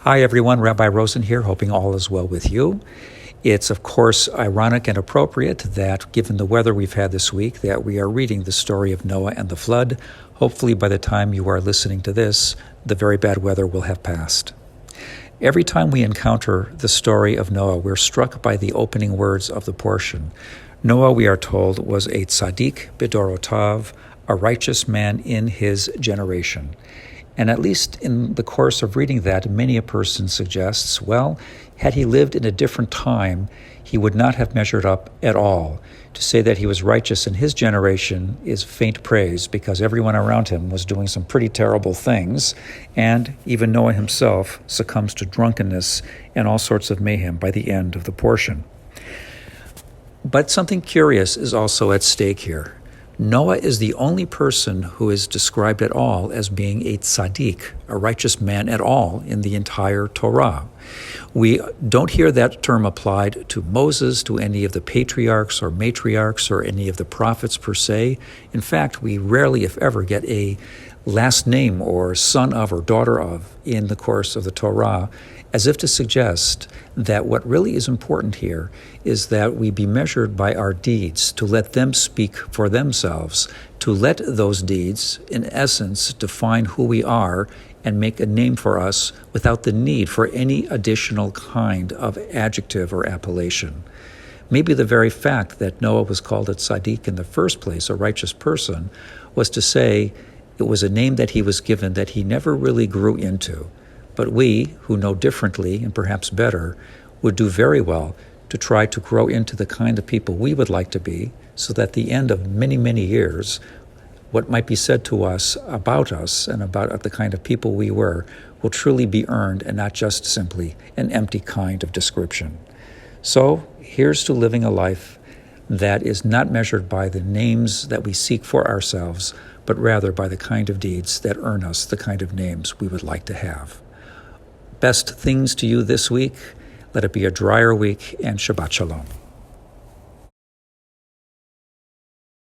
Hi everyone, Rabbi Rosen here, hoping all is well with you. It's of course ironic and appropriate that given the weather we've had this week that we are reading the story of Noah and the flood. Hopefully by the time you are listening to this, the very bad weather will have passed. Every time we encounter the story of Noah, we're struck by the opening words of the portion. Noah, we are told, was a tzaddik b'dorotav, a righteous man in his generation. And at least in the course of reading that, many a person suggests, well, had he lived in a different time, he would not have measured up at all. To say that he was righteous in his generation is faint praise because everyone around him was doing some pretty terrible things, and even Noah himself succumbs to drunkenness and all sorts of mayhem by the end of the portion. But something curious is also at stake here. Noah is the only person who is described at all as being a tzaddik, a righteous man at all in the entire Torah. We don't hear that term applied to Moses, to any of the patriarchs or matriarchs or any of the prophets per se. In fact, we rarely, if ever, get a last name or son of or daughter of in the course of the Torah, as if to suggest that what really is important here is that we be measured by our deeds, to let them speak for themselves, to let those deeds, in essence, define who we are and make a name for us without the need for any additional kind of adjective or appellation. Maybe the very fact that Noah was called a tzaddik in the first place, a righteous person, was to say it was a name that he was given that he never really grew into. But we, who know differently and perhaps better, would do very well to try to grow into the kind of people we would like to be, so that at the end of many, many years, what might be said to us and about the kind of people we were will truly be earned and not just simply an empty kind of description. So here's to living a life that is not measured by the names that we seek for ourselves, but rather by the kind of deeds that earn us the kind of names we would like to have. Best things to you this week. Let it be a drier week, and Shabbat Shalom.